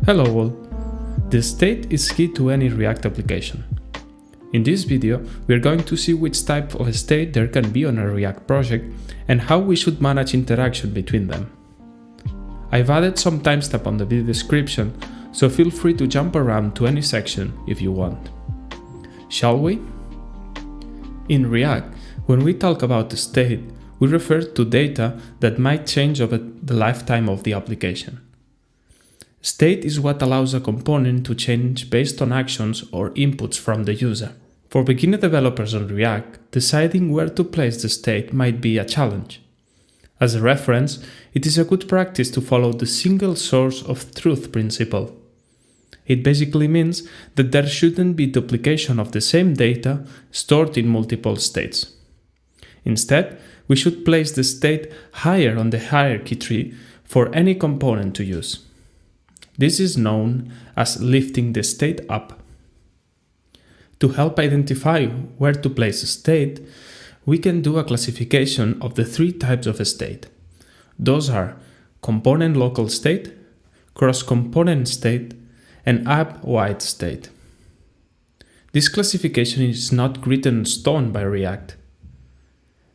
Hello all! The state is key to any React application. In this video, we are going to see which type of state there can be on a React project and how we should manage interaction between them. I've added some timestamp on the video description, so feel free to jump around to any section if you want. Shall we? In React, when we talk about the state, we refer to data that might change over the lifetime of the application. State is what allows a component to change based on actions or inputs from the user. For beginner developers on React, deciding where to place the state might be a challenge. As a reference, it is a good practice to follow the single source of truth principle. It basically means that there shouldn't be duplication of the same data stored in multiple states. Instead, we should place the state higher on the hierarchy tree for any component to use. This is known as lifting the state up. To help identify where to place a state, we can do a classification of the three types of state. Those are component local state, cross-component state, and app-wide state. This classification is not written in stone by React.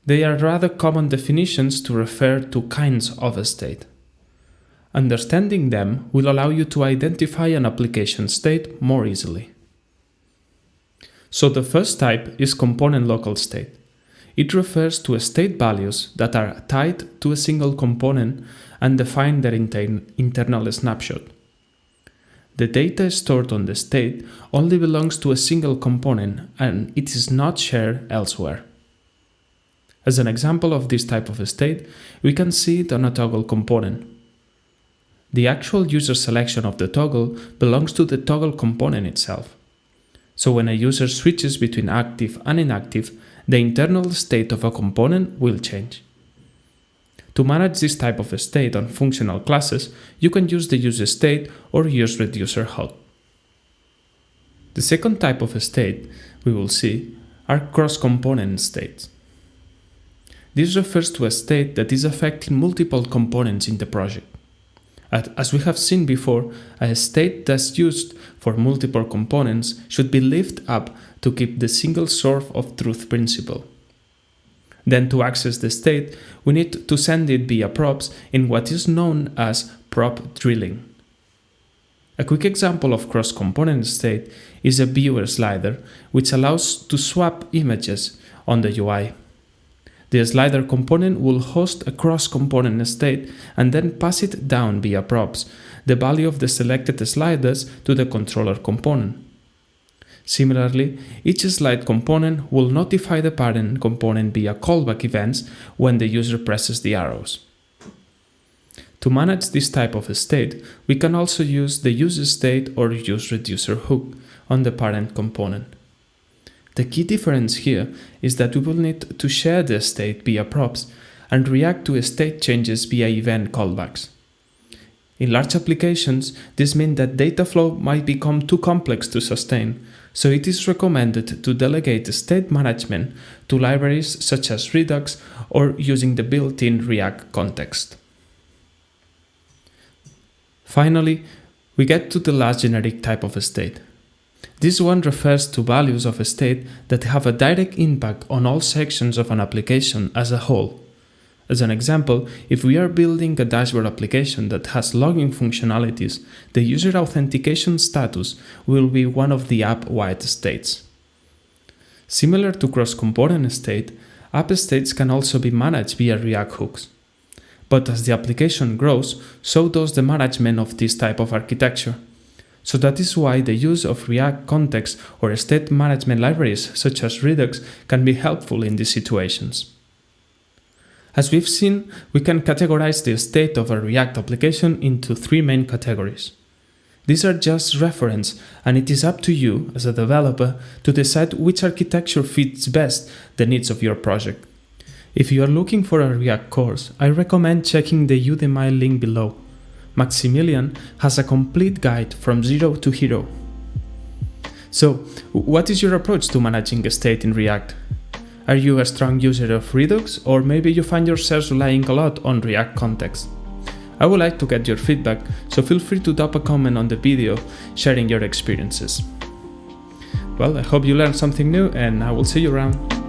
They are rather common definitions to refer to kinds of a state. Understanding them will allow you to identify an application state more easily. So the first type is component local state. It refers to state values that are tied to a single component and define their internal snapshot. The data stored on the state only belongs to a single component and it is not shared elsewhere. As an example of this type of state, we can see it on a toggle component. The actual user selection of the toggle belongs to the toggle component itself. So when a user switches between active and inactive, the internal state of a component will change. To manage this type of state on functional classes, you can use the useState or useReducer hook. The second type of state we will see are cross-component states. This refers to a state that is affecting multiple components in the project. As we have seen before, a state that's used for multiple components should be lifted up to keep the single source of truth principle. Then to access the state, we need to send it via props in what is known as prop drilling. A quick example of cross-component state is a viewer slider, which allows to swap images on the UI. The slider component will host a cross-component state and then pass it down via props, the value of the selected sliders to the controller component. Similarly, each slide component will notify the parent component via callback events when the user presses the arrows. To manage this type of state, we can also use the useState or useReducer hook on the parent component. The key difference here is that we will need to share the state via props and react to state changes via event callbacks. In large applications, this means that data flow might become too complex to sustain, so it is recommended to delegate state management to libraries such as Redux or using the built-in React context. Finally, we get to the last generic type of state. This one refers to values of a state that have a direct impact on all sections of an application as a whole. As an example, if we are building a dashboard application that has logging functionalities, the user authentication status will be one of the app-wide states. Similar to cross-component state, app states can also be managed via React hooks. But as the application grows, so does the management of this type of architecture. So that is why the use of React context or state management libraries such as Redux can be helpful in these situations. As we've seen, we can categorize the state of a React application into three main categories. These are just reference, and it is up to you as a developer to decide which architecture fits best the needs of your project. If you are looking for a React course, I recommend checking the Udemy link below. Maximilian has a complete guide from zero to hero. So, what is your approach to managing a state in React? Are you a strong user of Redux, or maybe you find yourself relying a lot on React context? I would like to get your feedback, so feel free to drop a comment on the video sharing your experiences. Well, I hope you learned something new, and I will see you around.